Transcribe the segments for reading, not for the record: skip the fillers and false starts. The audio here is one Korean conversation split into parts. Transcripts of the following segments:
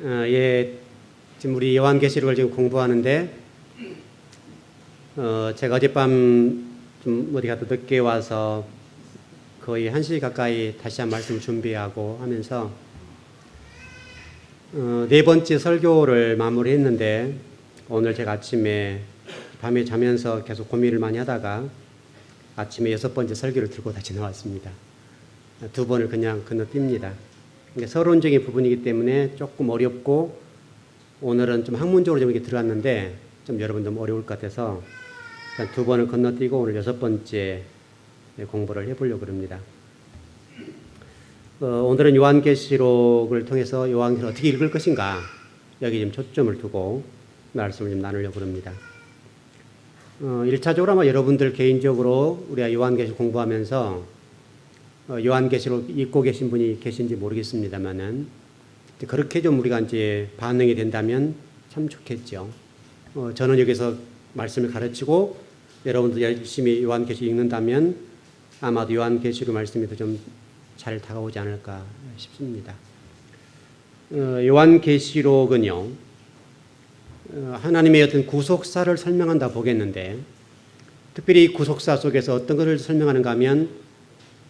지금 우리 요한계시록을 지금 공부하는데, 제가 어젯밤 좀 어디 갔다 늦게 와서 거의 1시 가까이 다시 한 말씀을 준비하고 하면서, 네 번째 설교를 마무리했는데, 오늘 제가 아침에 밤에 자면서 계속 고민을 많이 하다가 아침에 6번째 설교를 들고 다시 나왔습니다. 2번을 그냥 건너뜁니다. 서론적인 부분이기 때문에 조금 어렵고, 오늘은 좀 학문적으로 좀 이렇게 들어갔는데 좀 여러분 좀 어려울 것 같아서 2번을 건너뛰고 오늘 6번째 공부를 해보려고 합니다. 오늘은 요한계시록을 통해서 요한계시록을 어떻게 읽을 것인가, 여기 좀 초점을 두고 말씀을 좀 나누려고 합니다. 1차적으로 아마 여러분들 개인적으로 우리가 요한계시록 공부하면서 요한계시록 읽고 계신 분이 계신지 모르겠습니다만은, 그렇게 좀 우리가 이제 반응이 된다면 참 좋겠죠. 저는 여기서 말씀을 가르치고 여러분도 열심히 요한계시록 읽는다면 아마도 요한계시록 말씀이 더 좀 잘 다가오지 않을까 싶습니다. 요한계시록은요, 하나님의 어떤 구속사를 설명한다 보겠는데, 특별히 구속사 속에서 어떤 것을 설명하는가 하면,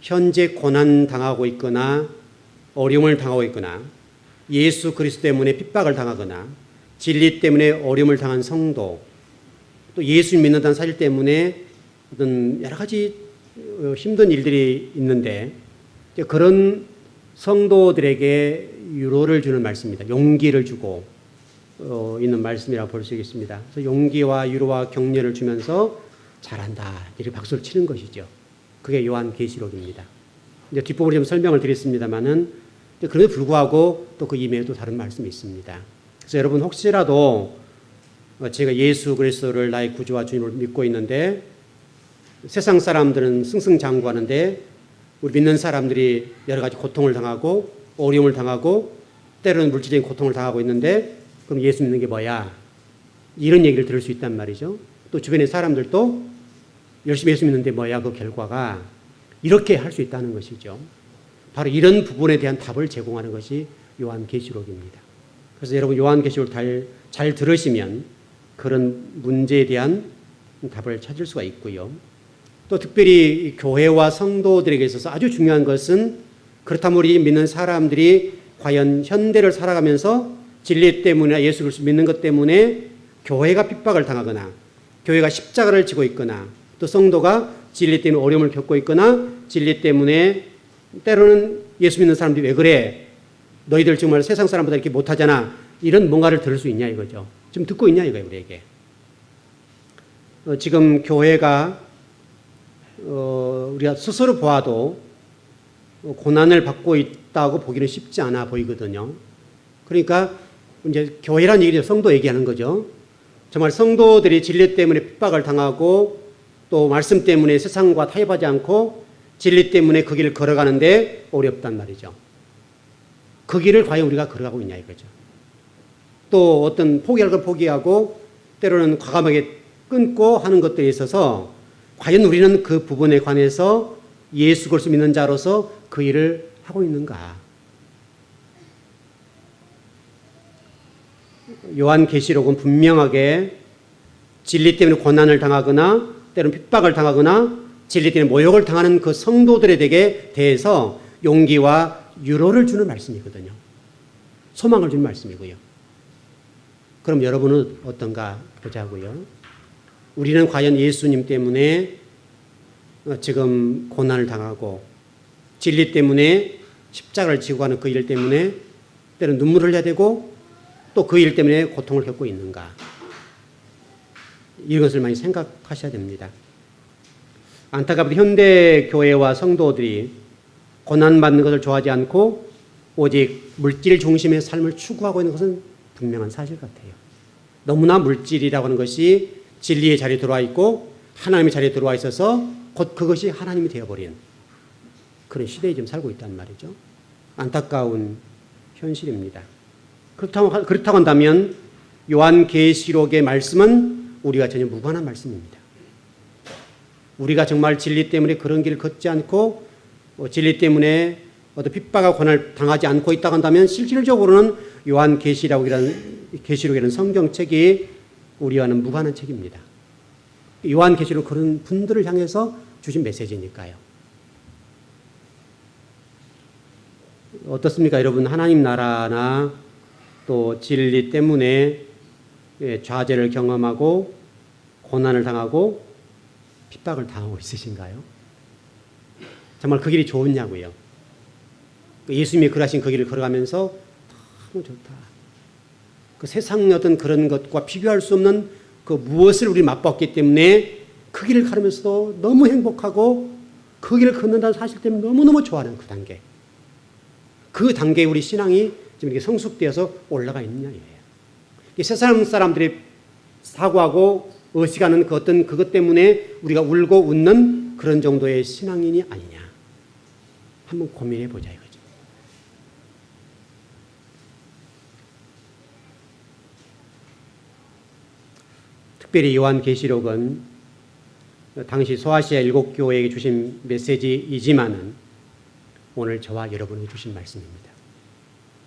현재 고난 당하고 있거나 어려움을 당하고 있거나 예수 그리스도 때문에 핍박을 당하거나 진리 때문에 어려움을 당한 성도, 또 예수 믿는다는 사실 때문에 어떤 여러 가지 힘든 일들이 있는데, 그런 성도들에게 위로를 주는 말씀입니다. 용기를 주고 있는 말씀이라고 볼 수 있겠습니다. 그래서 용기와 위로와 격려를 주면서 잘한다, 이렇게 박수를 치는 것이죠. 그게 요한계시록입니다. 이제 뒷부분을 좀 설명을 드렸습니다만은, 그럼에도 불구하고 또 그 이면에 또 다른 말씀이 있습니다. 그래서 여러분, 혹시라도 제가 예수 그리스도를 나의 구주와 주님을 믿고 있는데, 세상 사람들은 승승장구하는데 우리 믿는 사람들이 여러 가지 고통을 당하고 어려움을 당하고 때로는 물질적인 고통을 당하고 있는데, 그럼 예수 믿는 게 뭐야? 이런 얘기를 들을 수 있단 말이죠. 또 주변의 사람들도 열심히 예수 믿는데 뭐야, 그 결과가, 이렇게 할 수 있다는 것이죠. 바로 이런 부분에 대한 답을 제공하는 것이 요한계시록입니다. 그래서 여러분, 요한계시록 잘 들으시면 그런 문제에 대한 답을 찾을 수가 있고요. 또 특별히 교회와 성도들에게 있어서 아주 중요한 것은, 그렇다면 우리 믿는 사람들이 과연 현대를 살아가면서 진리 때문에 예수 그리스도 믿는 것 때문에 교회가 핍박을 당하거나 교회가 십자가를 지고 있거나, 또 성도가 진리 때문에 어려움을 겪고 있거나 진리 때문에 때로는 예수 믿는 사람들이 왜 그래? 너희들 정말 세상 사람보다 이렇게 못하잖아. 이런 뭔가를 들을 수 있냐 이거죠. 지금 듣고 있냐 이거예요, 우리에게. 지금 교회가 우리가 스스로 보아도 고난을 받고 있다고 보기는 쉽지 않아 보이거든요. 그러니까 이제 교회란 얘기죠. 성도 얘기하는 거죠. 정말 성도들이 진리 때문에 핍박을 당하고 또 말씀 때문에 세상과 타협하지 않고 진리 때문에 그 길을 걸어가는데 어렵단 말이죠. 그 길을 과연 우리가 걸어가고 있냐 이거죠. 또 어떤 포기할 걸 포기하고 때로는 과감하게 끊고 하는 것들에 있어서 과연 우리는 그 부분에 관해서 예수 그리스도 믿는 자로서 그 일을 하고 있는가. 요한계시록은 분명하게 진리 때문에 고난을 당하거나 때로는 핍박을 당하거나 진리 때문에 모욕을 당하는 그 성도들에게 대해서 용기와 위로를 주는 말씀이거든요. 소망을 주는 말씀이고요. 그럼 여러분은 어떤가 보자고요. 우리는 과연 예수님 때문에 지금 고난을 당하고 진리 때문에 십자가를 지고 가는 그 일 때문에 때로는 눈물을 흘려야 되고 또 그 일 때문에 고통을 겪고 있는가, 이것을 많이 생각하셔야 됩니다. 안타깝게 현대 교회와 성도들이 고난받는 것을 좋아하지 않고 오직 물질 중심의 삶을 추구하고 있는 것은 분명한 사실 같아요. 너무나 물질이라고 하는 것이 진리의 자리에 들어와 있고 하나님의 자리에 들어와 있어서 곧 그것이 하나님이 되어버린 그런 시대에 지금 살고 있단 말이죠. 안타까운 현실입니다. 그렇다고 한다면 요한계시록의 말씀은 우리가 전혀 무관한 말씀입니다. 우리가 정말 진리 때문에 그런 길을 걷지 않고 진리 때문에 어떤 핍박과 고난을 당하지 않고 있다고 한다면 실질적으로는 요한계시록이라는 성경책이 우리와는 무관한 책입니다. 요한계시록 그런 분들을 향해서 주신 메시지니까요. 어떻습니까, 여러분? 하나님 나라나 또 진리 때문에 좌절을 경험하고 고난을 당하고 핍박을 당하고 있으신가요? 정말 그 길이 좋으냐고요. 예수님이 걸으신 그 길을 걸어가면서 너무 좋다. 그 세상의 어떤 그런 것과 비교할 수 없는 그 무엇을 우리 맛봤기 때문에 그 길을 걸으면서도 너무 행복하고 그 길을 걷는다는 사실 때문에 너무너무 좋아하는 그 단계. 그 단계에 우리 신앙이 지금 이렇게 성숙되어서 올라가 있느냐예요. 세상 사람들이 사고하고 의식하는 그 어떤 그것 때문에 우리가 울고 웃는 그런 정도의 신앙인이 아니냐. 한번 고민해 보자 이거죠. 특별히 요한계시록은 당시 소아시아 7교회에게 주신 메시지이지만은 오늘 저와 여러분에게 주신 말씀입니다.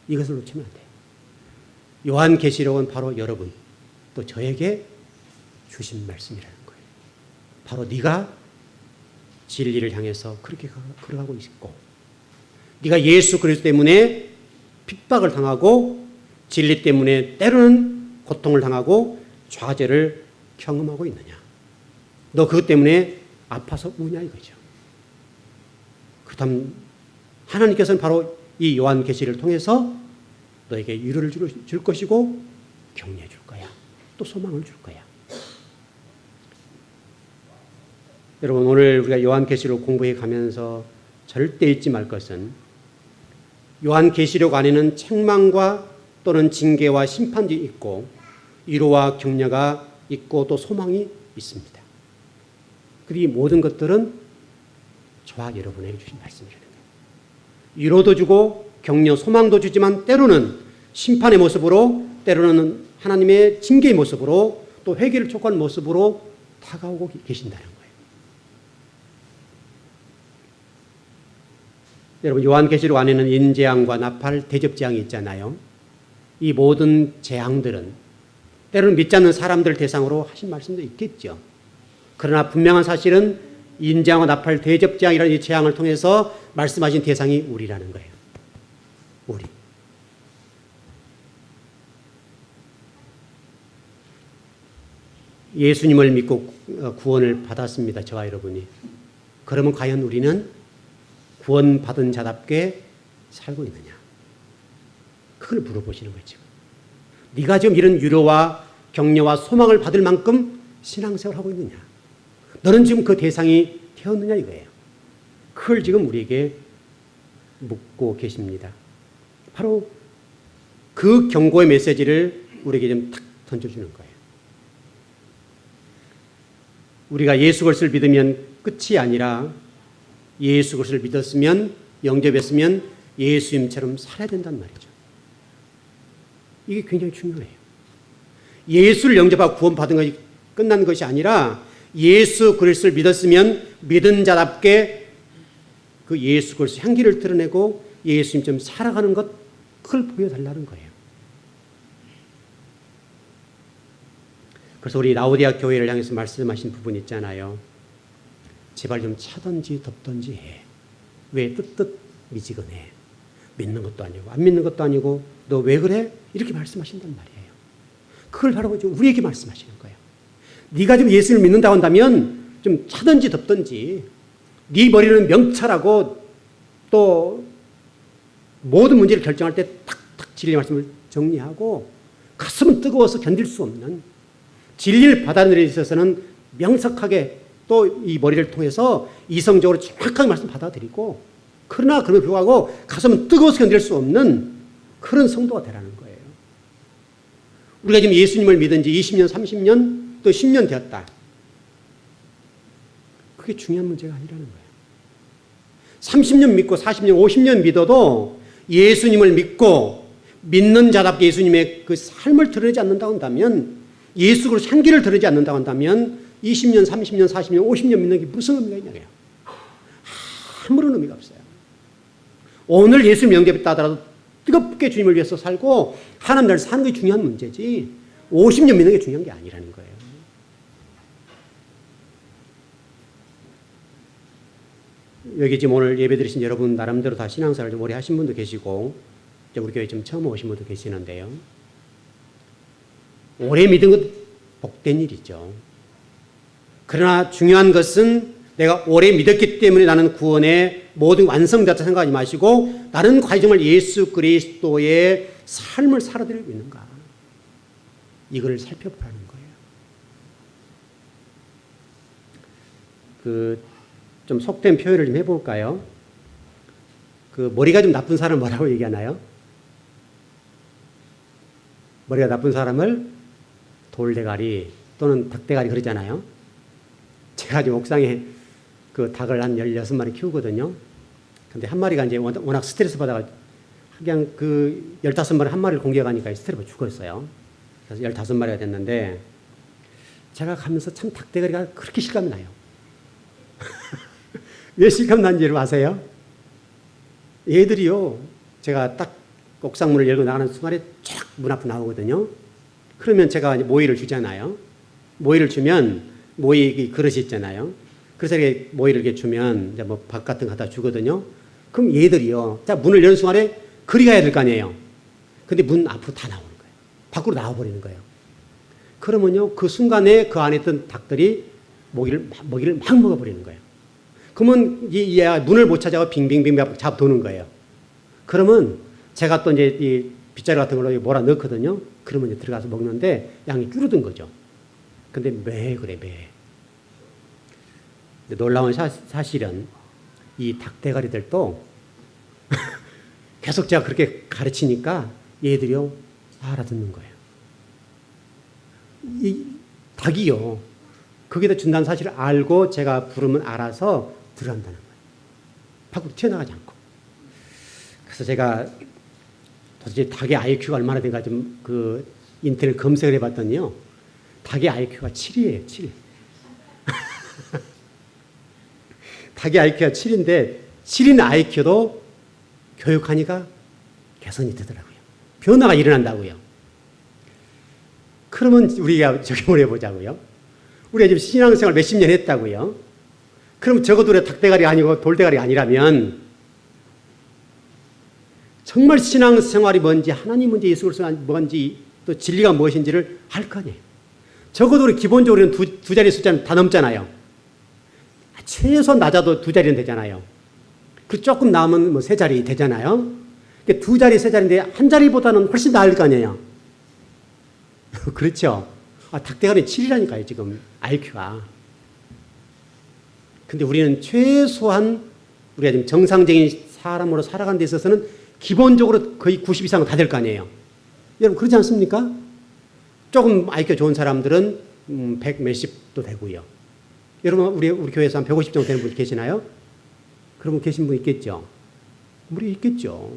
이것을 놓치면 안 돼요. 요한계시록은 바로 여러분 또 저에게 주신 말씀이라는 거예요. 바로 네가 진리를 향해서 그렇게 걸어가고 있고 네가 예수 그리스도 때문에 핍박을 당하고 진리 때문에 때로는 고통을 당하고 좌절을 경험하고 있느냐. 너 그것 때문에 아파서 우냐 이거죠. 그렇다면 하나님께서는 바로 이 요한계시를 통해서 너에게 위로를 줄 것이고 격려해 줄 거야. 또 소망을 줄 거야. 여러분 오늘 우리가 요한계시록 공부해 가면서 절대 잊지 말 것은 요한계시록 안에는 책망과 또는 징계와 심판이 있고 위로와 격려가 있고 또 소망이 있습니다. 그리고 이 모든 것들은 저와 여러분에게 주신 말씀이라는 거예요. 위로도 주고 격려, 소망도 주지만 때로는 심판의 모습으로 때로는 하나님의 징계의 모습으로 또 회개를 촉구하는 모습으로 다가오고 계신다는 거예요. 여러분 요한계시록 안에는 인재앙과 나팔, 대접재앙이 있잖아요. 이 모든 재앙들은 때로는 믿지 않는 사람들 대상으로 하신 말씀도 있겠죠. 그러나 분명한 사실은 인재앙과 나팔, 대접재앙이라는 이 재앙을 통해서 말씀하신 대상이 우리라는 거예요. 우리. 예수님을 믿고 구원을 받았습니다. 저와 여러분이. 그러면 과연 우리는 구원받은 자답게 살고 있느냐? 그걸 물어보시는 거죠. 네가 지금 이런 위로와 격려와 소망을 받을 만큼 신앙생활을 하고 있느냐? 너는 지금 그 대상이 되었느냐 이거예요. 그걸 지금 우리에게 묻고 계십니다. 바로 그 경고의 메시지를 우리에게 좀 탁 던져주는 거예요. 우리가 예수 그리스도를 믿으면 끝이 아니라 예수 그리스도를 믿었으면 영접했으면 예수님처럼 살아야 된단 말이죠. 이게 굉장히 중요해요. 예수를 영접하고 구원받은 것이 끝난 것이 아니라 예수 그리스도를 믿었으면 믿은 자답게 그 예수 그리스도 향기를 드러내고 예수님처럼 살아가는 것 그걸 보여달라는 거예요. 그래서 우리 라오디아 교회를 향해서 말씀하신 부분 있잖아요. 제발 좀 차든지 덮든지 해. 왜 뜨뜻 미지근해. 믿는 것도 아니고 안 믿는 것도 아니고 너 왜 그래? 이렇게 말씀하신단 말이에요. 그걸 바로 우리에게 말씀하시는 거예요. 네가 지금 예수를 믿는다고 한다면 좀 차든지 덮든지 네 머리는 명철하고 또 모든 문제를 결정할 때 탁탁 진리의 말씀을 정리하고 가슴은 뜨거워서 견딜 수 없는 진리를 받아들이는 데 있어서는 명석하게 또 이 머리를 통해서 이성적으로 정확하게 말씀 받아들이고 그러나 그럼에도 불구하고 가슴은 뜨거워서 견딜 수 없는 그런 성도가 되라는 거예요. 우리가 지금 예수님을 믿은 지 20년, 30년 또 10년 되었다. 그게 중요한 문제가 아니라는 거예요. 30년 믿고 40년, 50년 믿어도 예수님을 믿고 믿는 자답게 예수님의 그 삶을 드러내지 않는다고 한다면 예수 그리스도 향기를 드러내지 않는다고 한다면 20년, 30년, 40년, 50년 믿는 게 무슨 의미가 있냐고요. 아무런 의미가 없어요. 오늘 예수님 영접했다 하더라도 뜨겁게 주님을 위해서 살고 하나님 나라를 사는 게 중요한 문제지 50년 믿는 게 중요한 게 아니라는 거예요. 여기 지금 오늘 예배 드리신 여러분 나름대로 다 신앙생활을 좀 오래 하신 분도 계시고 우리 교회 좀 처음 오신 분도 계시는데요. 오래 믿은 것 복된 일이죠. 그러나 중요한 것은 내가 오래 믿었기 때문에 나는 구원의 모든 완성되었다 생각하지 마시고 나는 과연 정말 예수 그리스도의 삶을 살아드리고 있는가 이걸 살펴보라는 거예요. 좀 속된 표현을 좀 해볼까요? 머리가 좀 나쁜 사람 뭐라고 얘기하나요? 머리가 나쁜 사람을 돌대가리 또는 닭대가리 그러잖아요. 제가 지금 옥상에 닭을 한 16마리 키우거든요. 근데 한 마리가 이제 워낙 스트레스 받아가 그냥 15마리 한 마리를 공격하니까 스트레스 받아 죽었어요. 그래서 15마리가 됐는데 제가 가면서 참 닭대가리가 그렇게 실감이 나요. 왜 실감 난지를 아세요? 얘들이요. 제가 딱 옥상문을 열고 나가는 순간에 쫙 문 앞으로 나오거든요. 그러면 제가 이제 모이를 주잖아요. 모이를 주면 모이 그릇이 있잖아요. 그래서 이렇게 모이를 이렇게 주면 이제 뭐 밥 같은 거 갖다 주거든요. 그럼 얘들이요. 자, 문을 여는 순간에 그리 가야 될 거 아니에요. 근데 문 앞으로 다 나오는 거예요. 밖으로 나와버리는 거예요. 그러면요. 그 순간에 그 안에 있던 닭들이 먹이를 막 먹어버리는 거예요. 그러면 이 문을 못 찾아가 빙빙빙 잡아 도는 거예요. 그러면 제가 또 이제 이 빗자루 같은 걸로 몰아 넣거든요. 그러면 이제 들어가서 먹는데 양이 줄어든 거죠. 근데 매 그래, 매. 놀라운 사실은 이 닭대가리들도 계속 제가 그렇게 가르치니까 얘들이요 알아듣는 거예요. 이 닭이요 거기다 준다는 사실을 알고 제가 부르면 알아서 들어간다는 거예요. 밖으로 튀어나가지 않고. 그래서 제가 도대체 닭의 IQ가 얼마나 된가 좀 인터넷 검색을 해봤더니요. 닭의 IQ가 7이에요, 7. 닭의 IQ가 7인데 7인 IQ도 교육하니까 개선이 되더라고요. 변화가 일어난다고요. 그러면 우리가 적용을 해보자고요. 우리가 지금 신앙생활 몇십 년 했다고요. 그럼 적어도 우리가 닭대가리 아니고 돌대가리 아니라면 정말 신앙생활이 뭔지 하나님 뭔지 예수 그리스도가 뭔지 또 진리가 무엇인지를 알 거 아니에요. 적어도 우리 기본적으로는 두 자리 숫자는 다 넘잖아요. 최소 낮아도 두 자리는 되잖아요. 그 조금 남으면 뭐 세 자리 되잖아요. 두 자리 세 자리인데 한 자리보다는 훨씬 나을 거 아니에요. 그렇죠. 닭대가리 7이라니까요, 지금, IQ가. 근데 우리는 최소한, 우리가 지금 정상적인 사람으로 살아가는 데 있어서는 기본적으로 거의 90 이상은 다 될 거 아니에요. 여러분, 그렇지 않습니까? 조금 IQ 좋은 사람들은 100 몇십도 되고요. 여러분, 우리 교회에서 한 150 정도 되는 분 계시나요? 그런 분 계신 분 있겠죠? 우리 있겠죠.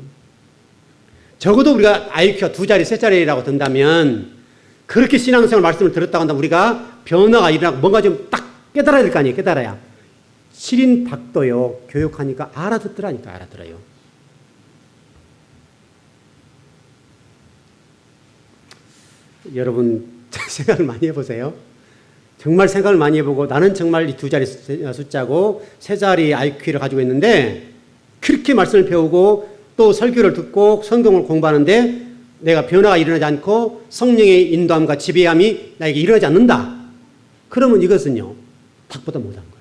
적어도 우리가 IQ가 두 자리, 세 자리라고 든다면 그렇게 신앙생활 말씀을 들었다고 한다면 우리가 변화가 일어나고 뭔가 좀 딱 깨달아야 될 거 아니에요. 깨달아야. 7인 닭도요. 교육하니까 알아듣더라니까 알아들어요. 여러분 생각을 많이 해보세요. 정말 생각을 많이 해보고 나는 정말 이 두 자리 숫자고 세 자리 IQ를 가지고 있는데 그렇게 말씀을 배우고 또 설교를 듣고 성경을 공부하는데 내가 변화가 일어나지 않고 성령의 인도함과 지배함이 나에게 일어나지 않는다. 그러면 이것은요. 닭보다 못한 거예요.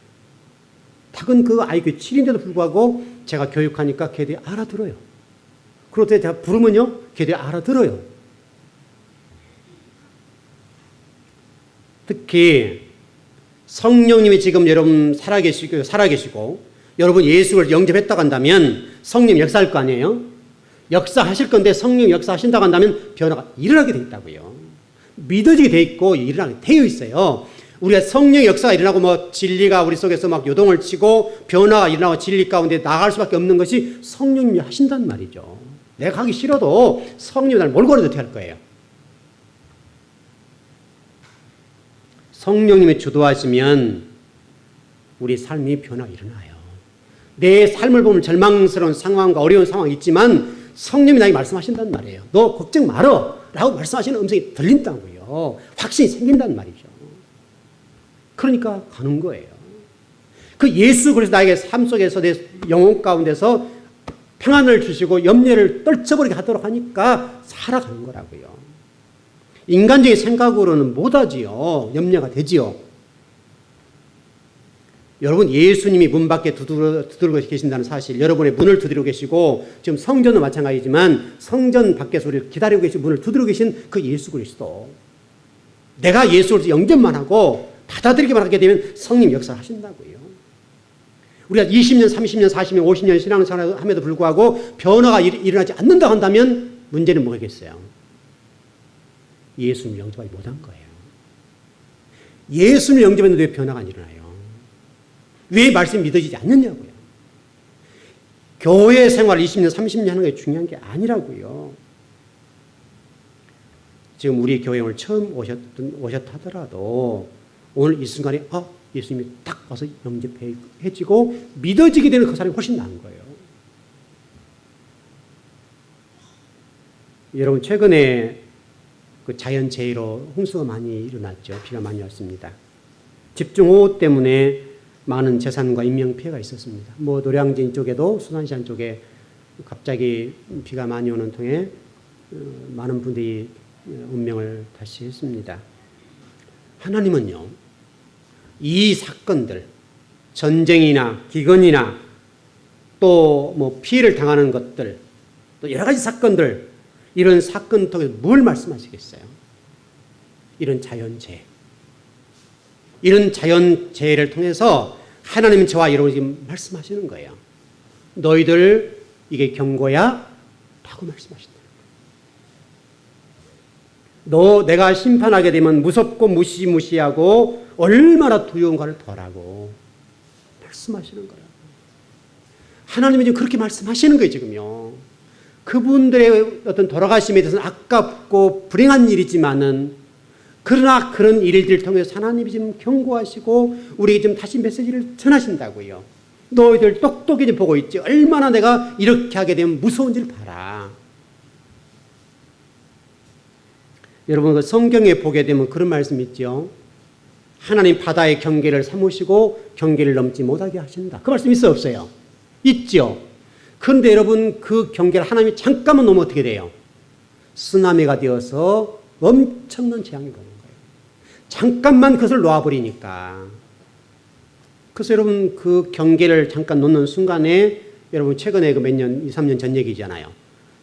닭은 그 IQ 7인데도 불구하고 제가 교육하니까 걔들이 알아들어요. 그럴 때 제가 부르면요. 걔들이 알아들어요. 특히 성령님이 지금 여러분 살아계시고 여러분 예수를 영접했다고 한다면 성령 역사할 거 아니에요? 역사하실 건데 성령 역사하신다고 한다면 변화가 일어나게 돼 있다고요. 믿어지게 돼 있고 일어나게 되어 있어요. 우리가 성령 역사가 일어나고 뭐 진리가 우리 속에서 막 요동을 치고 변화가 일어나고 진리 가운데 나갈 수밖에 없는 것이 성령님이 하신단 말이죠. 내가 가기 싫어도 성령이 날 몰고 가도 어떻게 할 거예요? 성령님이 주도하시면 우리 삶이 변화가 일어나요. 내 삶을 보면 절망스러운 상황과 어려운 상황이 있지만 성령이 나에게 말씀하신단 말이에요. 너 걱정 말어 라고 말씀하시는 음성이 들린다고요. 확신이 생긴단 말이죠. 그러니까 가는 거예요. 그 예수 그래서 나에게 삶 속에서 내 영혼 가운데서 평안을 주시고 염려를 떨쳐버리게 하도록 하니까 살아가는 거라고요. 인간적인 생각으로는 못하지요. 염려가 되지요. 여러분 예수님이 문 밖에 두드리고 계신다는 사실, 여러분의 문을 두드리고 계시고 지금 성전도 마찬가지지만 성전 밖에서 우리를 기다리고 계신 문을 두드리고 계신 그 예수 그리스도, 내가 예수를 영접만 하고 받아들이기만 하게 되면 성령 역사를 하신다고요. 우리가 20년, 30년, 40년, 50년 신앙생활을 함에도 불구하고 변화가 일어나지 않는다고 한다면 문제는 뭐겠어요? 예수님을 영접하지 못한 거예요. 예수님을 영접했는데 왜 변화가 안 일어나요? 왜 말씀이 믿어지지 않느냐고요. 교회 생활 20년, 30년 하는 게 중요한 게 아니라고요. 지금 우리 교회에 오늘 처음 오셨다 하더라도 오늘 이 순간에 예수님이 딱 와서 영접해지고 믿어지게 되는 그 사람이 훨씬 나은 거예요. 여러분 최근에 그 자연재해로 홍수가 많이 일어났죠. 비가 많이 왔습니다. 집중호우 때문에 많은 재산과 인명피해가 있었습니다. 노량진 쪽에도 수산시장 쪽에 갑자기 비가 많이 오는 통에 많은 분들이 운명을 다시 했습니다. 하나님은요, 이 사건들, 전쟁이나 기근이나 또 피해를 당하는 것들, 또 여러 가지 사건들, 이런 사건 통해서 뭘 말씀하시겠어요? 이런 자연재해. 이런 자연재해를 통해서 하나님은 저와 여러분이 지금 말씀하시는 거예요. 너희들 이게 경고야? 라고 말씀하신다. 내가 심판하게 되면 무섭고 무시무시하고 얼마나 두려운가를 더라고 말씀하시는 거라고. 하나님은 지금 그렇게 말씀하시는 거예요, 지금요. 그분들의 어떤 돌아가심에 대해서는 아깝고 불행한 일이지만은, 그러나 그런 일들을 통해서 하나님이 지금 경고하시고 우리에게 지금 다시 메시지를 전하신다고요. 너희들 똑똑히 보고 있지. 얼마나 내가 이렇게 하게 되면 무서운지를 봐라. 여러분 그 성경에 보게 되면 그런 말씀이 있죠. 하나님 바다의 경계를 삼으시고 경계를 넘지 못하게 하신다. 그 말씀 있어요, 없어요? 있죠. 그런데 여러분 그 경계를 하나님이 잠깐만 넘으면 어떻게 돼요? 쓰나미가 되어서 엄청난 재앙이 오는 거예요. 잠깐만 그것을 놓아버리니까. 그래서 여러분 그 경계를 잠깐 놓는 순간에, 여러분 최근에 그 몇 년, 2, 3년 전 얘기잖아요.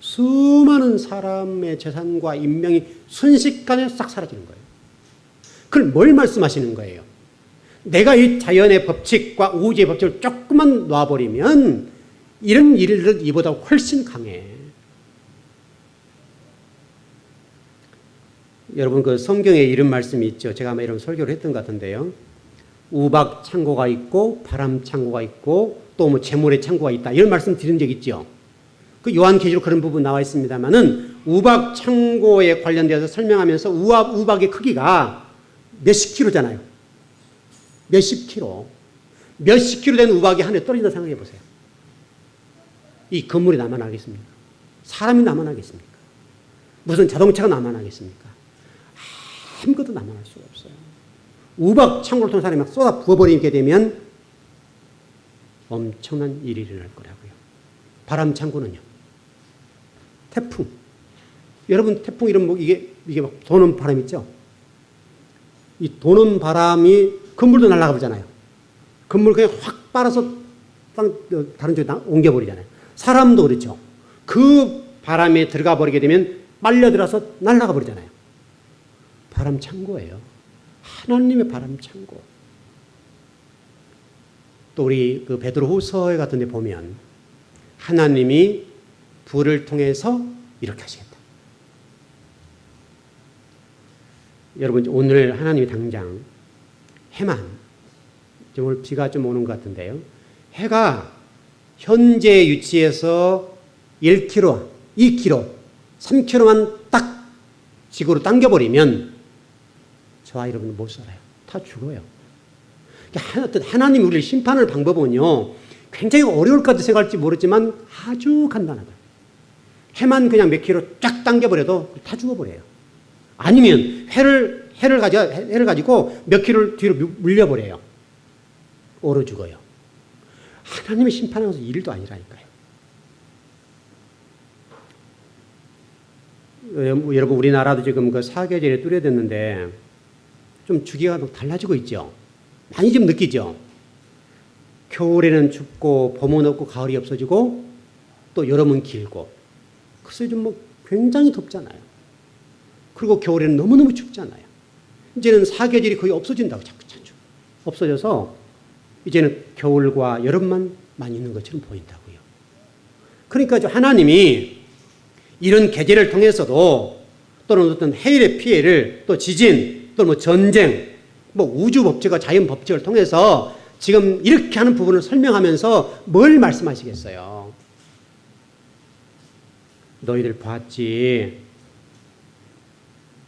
수많은 사람의 재산과 인명이 순식간에 싹 사라지는 거예요. 그걸 뭘 말씀하시는 거예요? 내가 이 자연의 법칙과 우주의 법칙을 조금만 놔버리면 이런 일들은 이보다 훨씬 강해. 여러분 그 성경에 이런 말씀이 있죠. 제가 아마 이런 설교를 했던 것 같은데요. 우박 창고가 있고 바람 창고가 있고 또 재물의 창고가 있다. 이런 말씀 드린 적 있죠. 그 요한계시록 그런 부분 나와 있습니다만은 우박 창고에 관련되어서 설명하면서 우박의 크기가 몇십 킬로잖아요. 몇십 킬로. 몇십 킬로 된 우박이 하늘에 떨어진다 생각해 보세요. 이 건물이 남아나겠습니까? 사람이 남아나겠습니까? 무슨 자동차가 남아나겠습니까? 아무것도 남아날 수가 없어요. 우박 창고를 통해 사람이 막 쏟아 부어버리게 되면 엄청난 일이 일어날 거라고요. 바람 창고는요. 태풍. 여러분 태풍 이런 이게 막 도는 바람 있죠? 이 도는 바람이 건물도 날아가 보잖아요. 건물 그냥 확 빨아서 다른 쪽에 옮겨버리잖아요. 사람도 그렇죠. 그 바람에 들어가 버리게 되면 빨려들어서 날아가 버리잖아요. 바람 창고예요. 하나님의 바람 창고. 또 우리 그 베드로후서 같은 데 보면 하나님이 불을 통해서 이렇게 하시겠다. 여러분 오늘 하나님이 당장 해만, 오늘 비가 좀 오는 것 같은데요. 해가 현재 위치에서 1km, 2km, 3km만 딱 지구로 당겨버리면 저와 여러분은 못 살아요. 다 죽어요. 하나님이 우리를 심판할 방법은요, 굉장히 어려울 것 같아 생각할지 모르지만 아주 간단하다. 해만 그냥 몇 킬로 쫙 당겨버려도 다 죽어버려요. 아니면 해를 가지고 몇 킬로를 뒤로 물려버려요. 얼어 죽어요. 하나님의 심판하면서 일도 아니라니까요. 여러분 우리나라도 지금 그 사계절에 뚜렷했는데 좀 주기가 달라지고 있죠. 많이 좀 느끼죠. 겨울에는 춥고 봄은 없고 가을이 없어지고 또 여름은 길고 그래서 요즘 뭐 굉장히 덥잖아요. 그리고 겨울에는 너무너무 춥잖아요. 이제는 사계절이 거의 없어진다고 자꾸 없어져서 이제는 겨울과 여름만 많이 있는 것처럼 보인다고요. 그러니까 하나님이 이런 계절을 통해서도 또는 어떤 해일의 피해를 또 지진 또 뭐 전쟁 뭐 우주 법칙과 자연 법칙을 통해서 지금 이렇게 하는 부분을 설명하면서 뭘 말씀하시겠어요? 너희들 봤지?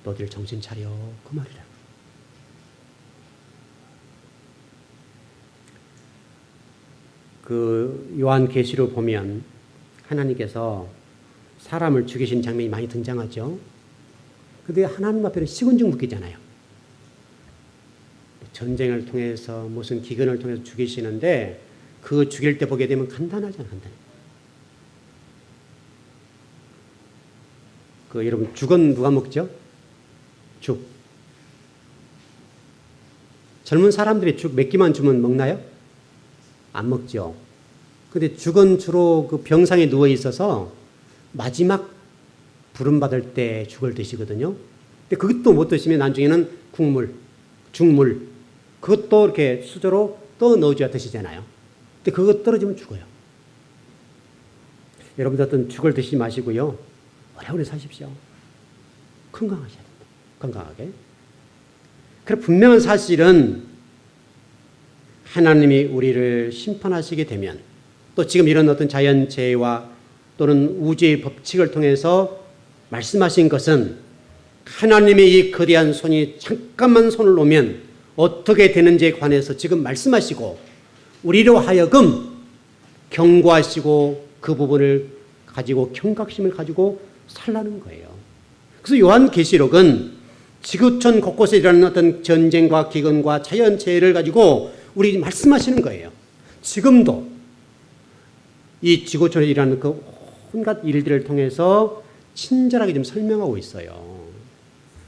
너희들 정신 차려. 그 말이라. 그 요한계시로 보면 하나님께서 사람을 죽이신 장면이 많이 등장하죠. 근데 하나님 앞에는 식은죽 묶이잖아요. 전쟁을 통해서 무슨 기근을 통해서 죽이시는데 그 죽일 때 보게 되면 간단하잖아요. 그 여러분 죽은 누가 먹죠? 죽. 젊은 사람들이 죽 몇 끼만 주면 먹나요? 안 먹죠. 근데 죽은 주로 그 병상에 누워 있어서 마지막 부름받을 때 죽을 드시거든요. 근데 그것도 못 드시면 나중에는 죽물, 그것도 이렇게 수저로 또 넣어줘야 드시잖아요. 근데 그거 떨어지면 죽어요. 여러분들 어떤 죽을 드시지 마시고요. 오래오래 사십시오. 건강하셔야 됩니다. 건강하게. 그래 분명한 사실은 하나님이 우리를 심판하시게 되면 또 지금 이런 어떤 자연재해와 또는 우주의 법칙을 통해서 말씀하신 것은 하나님의 이 거대한 손이 잠깐만 손을 놓으면 어떻게 되는지에 관해서 지금 말씀하시고 우리로 하여금 경고하시고 그 부분을 가지고 경각심을 가지고 살라는 거예요. 그래서 요한계시록은 지구촌 곳곳에 일어나는 어떤 전쟁과 기근과 자연재해를 가지고 우리 말씀하시는 거예요. 지금도 이 지구촌에 일어나는 그 온갖 일들을 통해서 친절하게 좀 설명하고 있어요.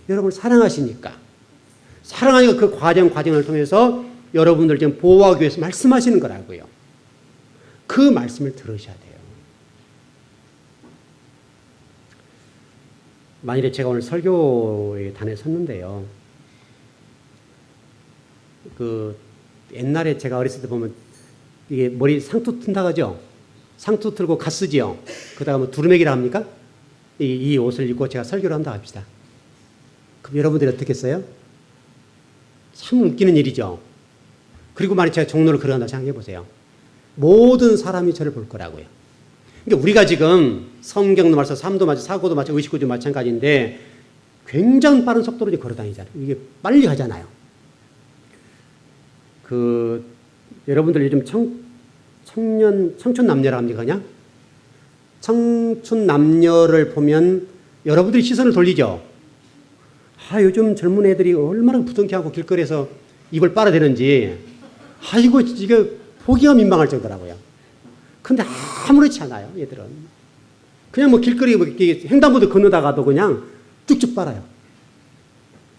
여러분을 사랑하시니까 그 과정을 통해서 여러분들 좀 보호하기 위해서 말씀하시는 거라고요. 그 말씀을 들으셔야 돼요. 만일에 제가 오늘 설교의 단에 섰는데요. 그 옛날에 제가 어렸을 때 보면 이게 머리 상투 튼다고 하죠. 상투 틀고 가 쓰지요. 그다가 뭐 두루매기라 합니까? 이 옷을 입고 제가 설교를 한다 합시다. 그럼 여러분들이 어떻게 했어요? 참 웃기는 일이죠. 그리고 만약 제가 종로를 걸어간다 생각해 보세요. 모든 사람이 저를 볼 거라고요. 그러니까 우리가 지금 성경도 마찬가지, 삶도 마찬가지, 사고도 마찬가지, 의식도 마찬가지인데 굉장히 빠른 속도로 걸어 다니잖아요. 이게 빨리 가잖아요. 여러분들 요즘 청춘 남녀라 합니까, 그냥? 청춘 남녀를 보면 여러분들이 시선을 돌리죠. 요즘 젊은 애들이 얼마나 부둥켜하고 길거리에서 입을 빨아대는지, 이거 보기가 민망할 정도라고요. 근데 아무렇지 않아요, 얘들은. 그냥 뭐 길거리 횡단보도 건너다가도 그냥 쭉쭉 빨아요.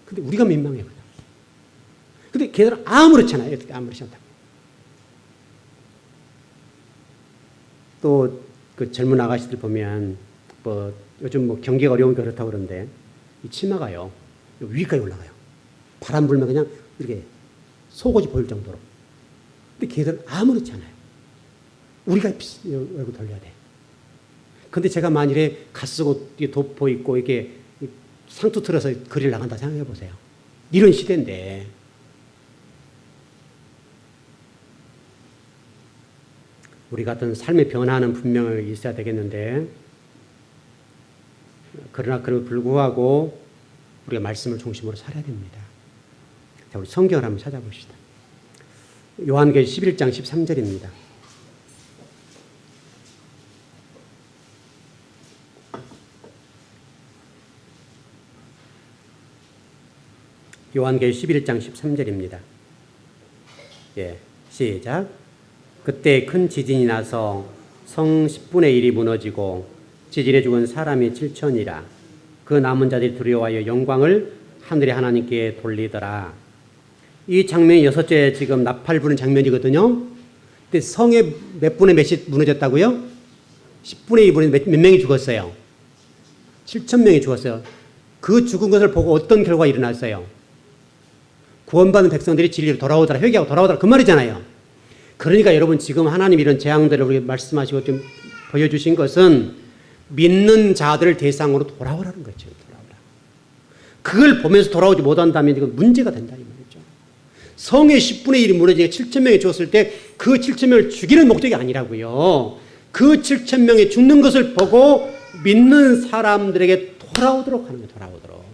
근데 우리가 민망해요, 그냥. 근데 걔들은 아무렇지 않아요, 아무렇지 않다. 또 그 젊은 아가씨들 보면 뭐 요즘 뭐 경기가 어려우니까 그렇다고 그러는데 이 치마가요 위까지 올라가요. 바람 불면 그냥 이렇게 속옷이 보일 정도로. 근데 걔들은 아무렇지 않아요. 우리가 얼굴 돌려야 돼. 근데 제가 만일에 갓쓰고 돋보 있고 이렇게 상투 틀어서 거리를 나간다 생각해 보세요. 이런 시대인데. 우리 같은 삶의 변화는 분명히 있어야 되겠는데, 그러나 그럼에도 불구하고 우리가 말씀을 중심으로 살아야 됩니다. 자, 우리 성경을 한번 찾아봅시다. 요한계시 11장 13절입니다. 요한계시록 11장 13절입니다. 예, 시작. 그때 큰 지진이 나서 성 10분의 1이 무너지고 지진에 죽은 사람이 7천이라. 그 남은 자들이 두려워하여 영광을 하늘의 하나님께 돌리더라. 이 장면이 여섯째 지금 나팔 부는 장면이거든요. 근데 성에 몇 분의 몇이 무너졌다고요? 10분의 2분의 몇 명이 죽었어요. 7천 명이 죽었어요. 그 죽은 것을 보고 어떤 결과가 일어났어요? 구원받은 백성들이 진리로 돌아오더라, 회개하고 돌아오더라, 그 말이잖아요. 그러니까 여러분 지금 하나님 이런 재앙들을 우리 말씀하시고 좀 보여주신 것은 믿는 자들을 대상으로 돌아오라는 거죠. 돌아오라. 그걸 보면서 돌아오지 못한다면 이건 문제가 된다 이 말이죠. 성의 10분의 1이 무너지니까 7천 명이 죽었을 때 그 7천 명을 죽이는 목적이 아니라고요. 그 7천 명이 죽는 것을 보고 믿는 사람들에게 돌아오도록 하는 거예요. 돌아오도록.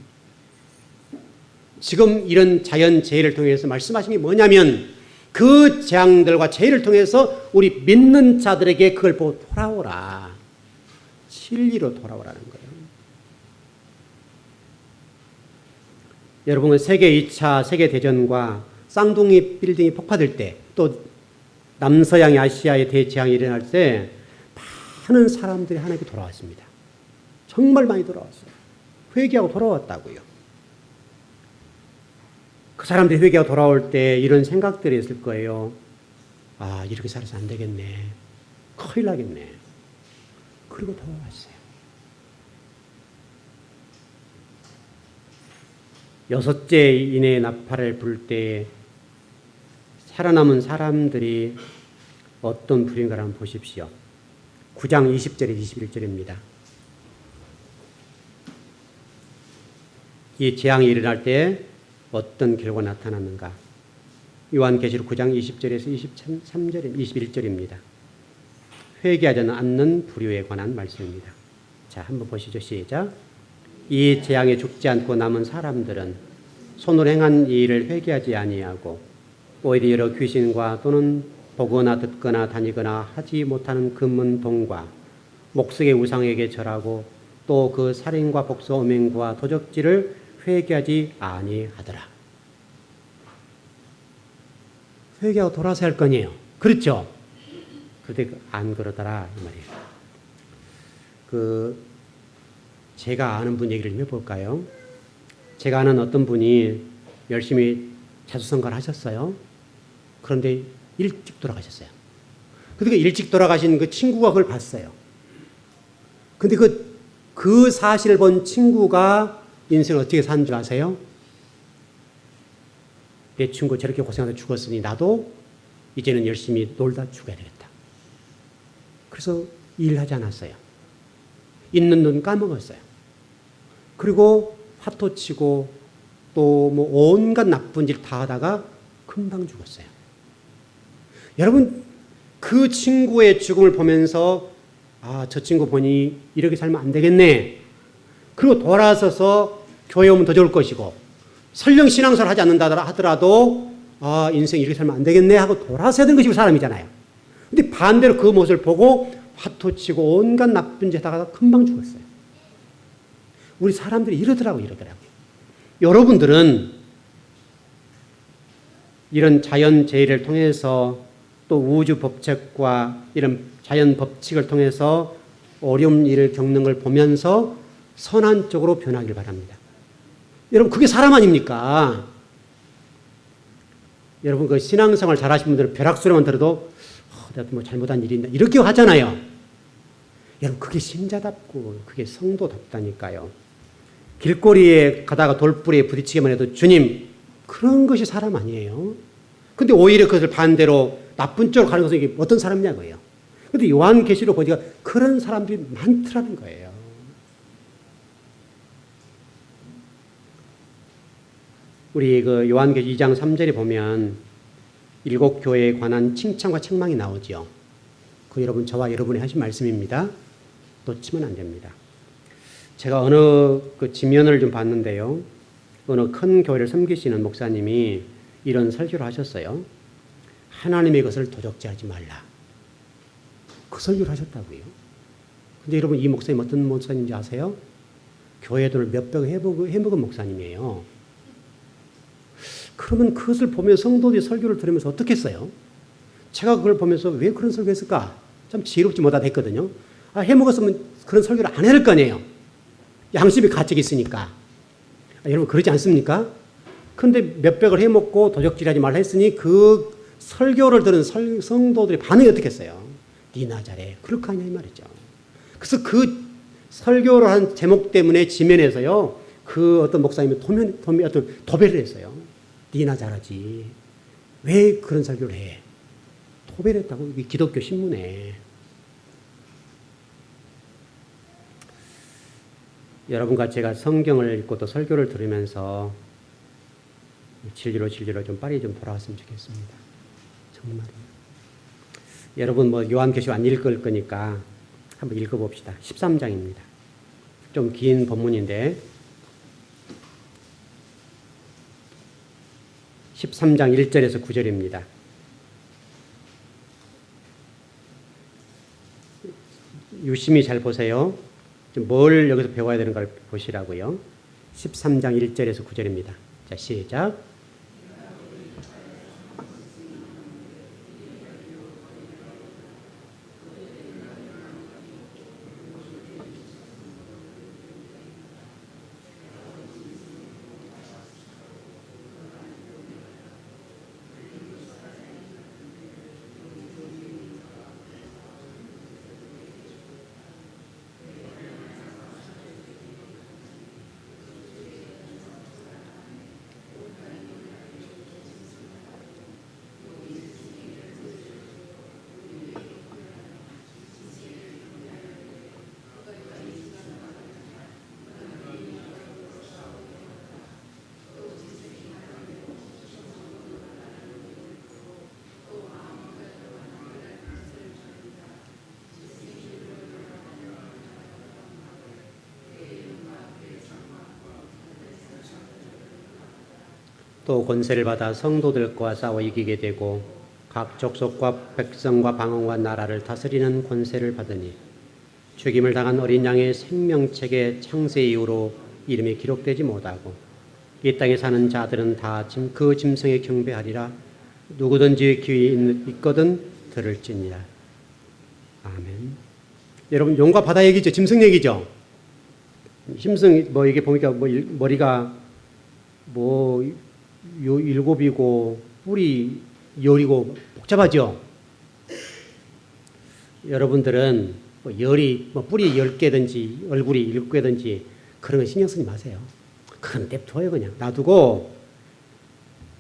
지금 이런 자연재해를 통해서 말씀하신 게 뭐냐면 그 재앙들과 재해를 통해서 우리 믿는 자들에게 그걸 보고 돌아오라. 진리로 돌아오라는 거예요. 여러분은 세계 2차 세계대전과 쌍둥이 빌딩이 폭파될 때 또 남서양 아시아의 대재앙이 일어날 때 많은 사람들이 하나님께 돌아왔습니다. 정말 많이 돌아왔어요. 회개하고 돌아왔다고요. 그 사람들이 회개하고 돌아올 때 이런 생각들이 있을 거예요. 아, 이렇게 살아서 안 되겠네. 큰일 나겠네. 그리고 돌아왔어요. 여섯째 인의 나팔을 불 때 살아남은 사람들이 어떤 불인가를 한번 보십시오. 9장 20절에 21절입니다. 이 재앙이 일어날 때 어떤 결과가 나타났는가? 요한계시록 9장 20절에서 23절, 21절입니다. 회개하지 않는 불효에 관한 말씀입니다. 자, 한번 보시죠. 시작. 이 재앙에 죽지 않고 남은 사람들은 손으로 행한 이 일을 회개하지 아니하고 오히려 여러 귀신과 또는 보거나 듣거나 다니거나 하지 못하는 금은동과 목석의 우상에게 절하고 또 그 살인과 복수, 음행과 도적질을 회개하지 아니하더라. 회개하고 돌아서 할 거니에요. 그렇죠? 그런데 안 그러더라 이 말이에요. 제가 아는 분 얘기를 좀 해볼까요? 제가 아는 어떤 분이 열심히 자수성가를 하셨어요. 그런데 일찍 돌아가셨어요. 그러니까 일찍 돌아가신 그 친구가 그걸 봤어요. 근데 그 사실을 본 친구가 인생을 어떻게 사는 줄 아세요? 내 친구 저렇게 고생하다 죽었으니 나도 이제는 열심히 놀다 죽어야 되겠다. 그래서 일하지 않았어요. 있는 돈 까먹었어요. 그리고 화토 치고 또 뭐 온갖 나쁜 짓 다 하다가 금방 죽었어요. 여러분 그 친구의 죽음을 보면서 아, 저 친구 보니 이렇게 살면 안 되겠네. 그리고 돌아서서 교회 오면 더 좋을 것이고 설령 신앙생활 하지 않는다 하더라도 아, 인생 이렇게 살면 안 되겠네 하고 돌아서야 되는 것이 사람이잖아요. 근데 반대로 그 모습을 보고 화토 치고 온갖 나쁜 짓 하다가 금방 죽었어요. 우리 사람들이 이러더라고요. 여러분들은 이런 자연재해를 통해서 또 우주 법칙과 이런 자연 법칙을 통해서 어려운 일을 겪는 걸 보면서 선한 쪽으로 변하길 바랍니다. 여러분 그게 사람 아닙니까? 여러분 그 신앙생활 잘하신 분들은 벼락소리만 들어도 내가 뭐 잘못한 일이 있나 이렇게 하잖아요. 여러분 그게 신자답고 그게 성도답다니까요. 길거리에 가다가 돌부리에 부딪히기만 해도 주님 그런 것이 사람 아니에요. 근데 오히려 그것을 반대로 나쁜 쪽으로 가는 것은 이게 어떤 사람이냐고요. 근데 요한계시록 보니까 그런 사람들이 많더라는 거예요. 우리 그 요한계시록 2장 3절에 보면 7 교회에 관한 칭찬과 책망이 나오죠. 그 여러분 저와 여러분이 하신 말씀입니다. 놓치면 안 됩니다. 제가 어느 그 지면을 좀 봤는데요. 어느 큰 교회를 섬기시는 목사님이 이런 설교를 하셨어요. 하나님의 것을 도적질하지 말라. 그 설교를 하셨다고요. 근데 여러분 이 목사님 어떤 목사님인지 아세요? 교회 돈을 몇 백 해먹은 목사님이에요. 그러면 그것을 보면 성도들이 설교를 들으면서 어떻게 했어요? 제가 그걸 보면서 왜 그런 설교 했을까? 참 지혜롭지 못하다 했거든요. 해먹었으면 그런 설교를 안 해야 될 거 아니에요. 양심의 가책이 있으니까. 여러분 그러지 않습니까? 그런데 몇백을 해먹고 도적질하지 말라 했으니 그 설교를 들은 성도들의 반응이 어떻게 했어요? 니나 잘해. 그렇게 하냐 이 말이죠. 그래서 그 설교를 한 제목 때문에 지면에서요. 그 어떤 목사님이 어떤 도배를 했어요. 니나 잘하지. 왜 그런 설교를 해? 도배를 했다고 기독교 신문에. 여러분과 제가 성경을 읽고 또 설교를 들으면서 진리로 좀 빨리 좀 돌아왔으면 좋겠습니다. 정말이에요. 여러분 요한계시록 안 읽을 거니까 한번 읽어봅시다. 13장입니다. 좀 긴 본문인데 13장 1절에서 9절입니다. 유심히 잘 보세요. 뭘 여기서 배워야 되는 걸 보시라고요. 13장 1절에서 9절입니다. 자, 시작. 또 권세를 받아 성도들과 싸워 이기게 되고 각 족속과 백성과 방언과 나라를 다스리는 권세를 받으니 죽임을 당한 어린 양의 생명책의 창세 이후로 이름이 기록되지 못하고 이 땅에 사는 자들은 다 그 짐승에 경배하리라. 누구든지 귀 있거든 들을지니라. 아멘. 여러분 용과 바다 얘기죠. 짐승 얘기죠. 짐승 이게 보니까 머리가 일곱이고 뿔이 열이고 복잡하죠. 여러분들은 뿔이 10개든지 얼굴이 7개든지 그런 거 신경 쓰지 마세요. 그건 냅둬요. 그냥 놔두고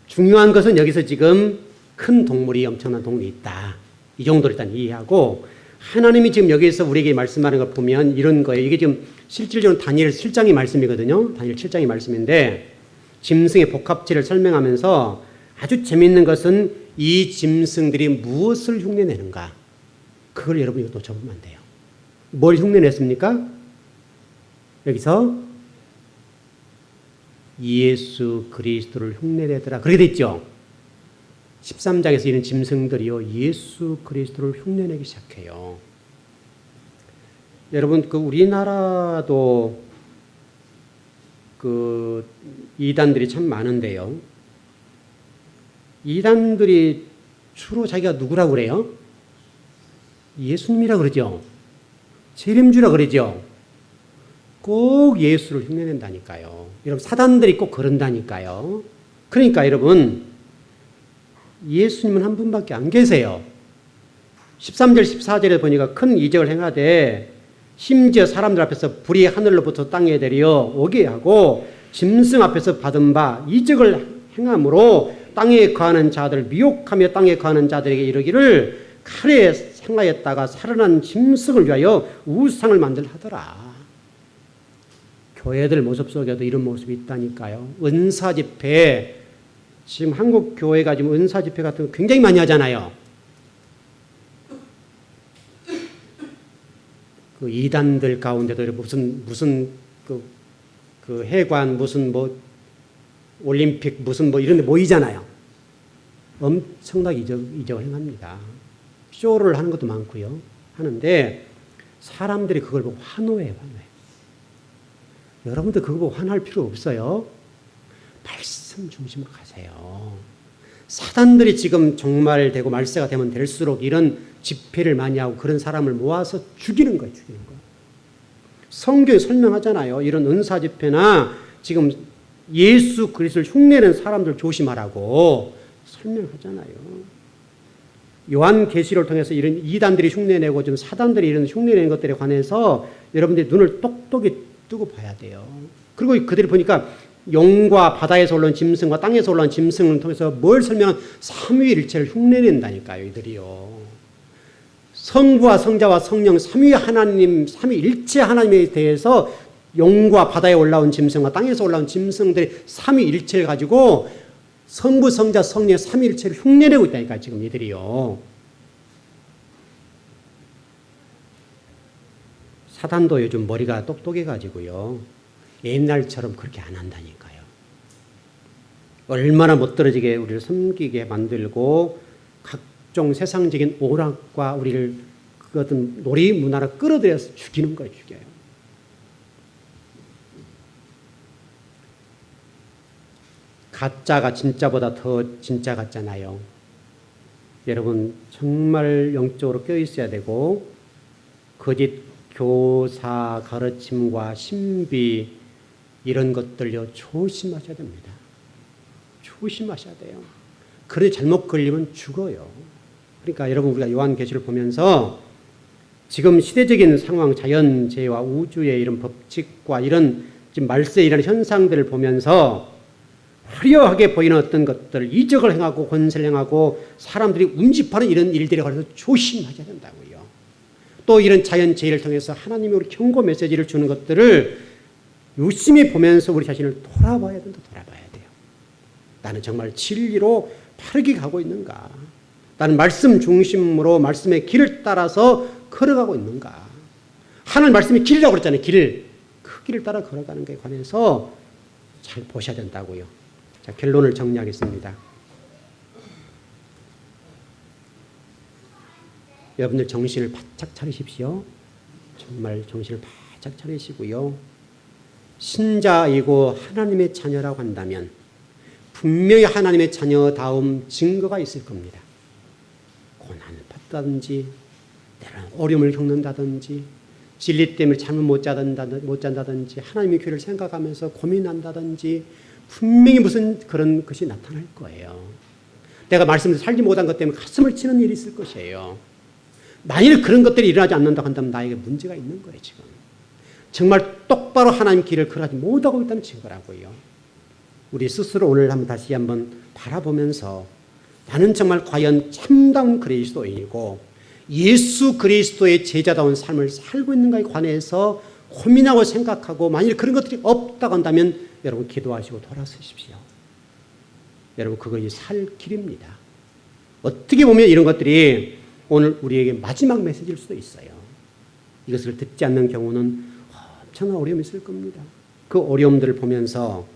중요한 것은 여기서 지금 큰 동물이 엄청난 동물이 있다. 이 정도를 일단 이해하고 하나님이 지금 여기에서 우리에게 말씀하는 걸 보면 이런 거예요. 이게 지금 실질적으로 다니엘 7장의 말씀이거든요. 다니엘 7장의 말씀인데 짐승의 복합체를 설명하면서 아주 재미있는 것은 이 짐승들이 무엇을 흉내내는가. 그걸 여러분이 놓쳐보면 안 돼요. 뭘 흉내냈습니까? 여기서 예수 그리스도를 흉내내더라. 그렇게 돼 있죠. 13장에서 이런 짐승들이요 예수 그리스도를 흉내내기 시작해요. 여러분 우리나라도 이단들이 참 많은데요. 이단들이 주로 자기가 누구라고 그래요? 예수님이라 그러죠. 재림주라 그러죠. 꼭 예수를 흉내낸다니까요. 여러분 사단들이 꼭 그런다니까요. 그러니까 여러분 예수님은 한 분밖에 안 계세요. 13절 14절에 보니까 큰 이적을 행하되 심지어 사람들 앞에서 불이 하늘로부터 땅에 내려 오게 하고 짐승 앞에서 받은 바 이적을 행함으로 땅에 거하는 자들 미혹하며 땅에 거하는 자들에게 이르기를 칼에 상하였다가 살아난 짐승을 위하여 우상을 만들라 하더라. 교회들 모습 속에도 이런 모습이 있다니까요. 은사 집회, 지금 한국 교회가 지금 은사 집회 같은 거 굉장히 많이 하잖아요. 그 이단들 가운데도 무슨 그 해관 무슨 올림픽 무슨 이런 데 모이잖아요. 엄청나게 이적을 행합니다. 쇼를 하는 것도 많고요. 하는데 사람들이 그걸 보고 환호해요. 여러분들 그거 보고 환호할 필요 없어요. 말씀 중심으로 가세요. 사단들이 지금 종말되고 말세가 되면 될수록 이런 집회를 많이 하고 그런 사람을 모아서 죽이는 거예요. 죽이는 거. 성경에 설명하잖아요. 이런 은사 집회나 지금 예수 그리스도를 흉내내는 사람들 조심하라고 설명하잖아요. 요한계시를 통해서 이런 이단들이 흉내내고 좀 사단들이 이런 흉내내는 것들에 관해서 여러분들이 눈을 똑똑히 뜨고 봐야 돼요. 그리고 그들이 보니까 용과 바다에서 올라온 짐승과 땅에서 올라온 짐승을 통해서 뭘 설명한 삼위일체를 흉내낸다니까요. 이들이요. 성부와 성자와 성령 삼위 하나님, 삼위일체 하나님에 대해서 용과 바다에 올라온 짐승과 땅에서 올라온 짐승들이 삼위일체를 가지고 성부, 성자, 성령 삼위일체를 흉내내고 있다니까 지금 이들이요. 사단도 요즘 머리가 똑똑해가지고요. 옛날처럼 그렇게 안 한다니까요. 얼마나 못들어지게 우리를 섬기게 만들고 각종 세상적인 오락과 우리를 그 어떤 놀이 문화로 끌어들여서 죽이는 거예요. 죽여요. 가짜가 진짜보다 더 진짜 같잖아요. 여러분 정말 영적으로 껴있어야 되고 거짓 교사 가르침과 신비 이런 것들요 조심하셔야 됩니다. 조심하셔야 돼요. 그래 잘못 걸리면 죽어요. 그러니까 여러분 우리가 요한계시를 보면서 지금 시대적인 상황, 자연재해와 우주의 이런 법칙과 이런 지금 말세에 일어나는 현상들을 보면서 화려하게 보이는 어떤 것들, 이적을 행하고 권세를 행하고 사람들이 운집하는 이런 일들에 관해서 조심하셔야 된다고요. 또 이런 자연재해를 통해서 하나님이 우리 경고 메시지를 주는 것들을 유심히 보면서 우리 자신을 돌아봐야 된다. 돌아봐야 돼요. 나는 정말 진리로 바르게 가고 있는가? 나는 말씀 중심으로 말씀의 길을 따라서 걸어가고 있는가? 하나님 말씀이 길이라고 그랬잖아요. 길. 그 길을 따라 걸어가는 것에 관해서 잘 보셔야 된다고요. 자, 결론을 정리하겠습니다. 여러분들 정신을 바짝 차리십시오. 정말 정신을 바짝 차리시고요. 신자이고 하나님의 자녀라고 한다면 분명히 하나님의 자녀다움 증거가 있을 겁니다. 고난을 받다든지 때로는 어려움을 겪는다든지 진리 때문에 잠을 못 잔다든지 하나님의 교회를 생각하면서 고민한다든지 분명히 무슨 그런 것이 나타날 거예요. 내가 말씀을 살지 못한 것 때문에 가슴을 치는 일이 있을 것이에요. 만일 그런 것들이 일어나지 않는다고 한다면 나에게 문제가 있는 거예요. 지금 정말 똑바로 하나님 길을 걸어가지 못하고 있다는 증거라고요. 우리 스스로 오늘 다시 한번 바라보면서 나는 정말 과연 참다운 그리스도인이고 예수 그리스도의 제자다운 삶을 살고 있는가에 관해서 고민하고 생각하고 만일 그런 것들이 없다고 한다면 여러분 기도하시고 돌아서십시오. 여러분 그것이 살 길입니다. 어떻게 보면 이런 것들이 오늘 우리에게 마지막 메시지일 수도 있어요. 이것을 듣지 않는 경우는 엄청난 어려움이 있을 겁니다. 그 어려움들을 보면서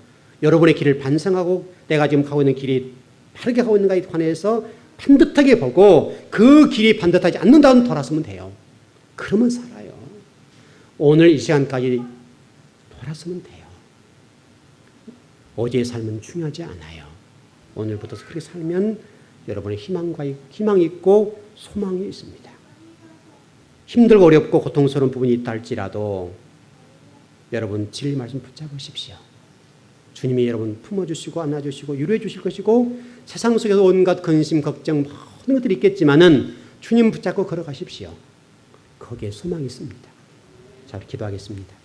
여러분의 길을 반성하고 내가 지금 가고 있는 길이 바르게 가고 있는가에 관해서 반듯하게 보고 그 길이 반듯하지 않는다면 돌아서면 돼요. 그러면 살아요. 오늘 이 시간까지 돌아서면 돼요. 어제의 삶은 중요하지 않아요. 오늘부터 그렇게 살면 여러분의 희망이 있고 소망이 있습니다. 힘들고 어렵고 고통스러운 부분이 있다 할지라도 여러분 진리 말씀 붙잡으십시오. 주님이 여러분 품어주시고 안아주시고 위로해 주실 것이고 세상 속에서 온갖 근심, 걱정 모든 것들이 있겠지만은 주님 붙잡고 걸어가십시오. 거기에 소망이 있습니다. 자, 기도하겠습니다.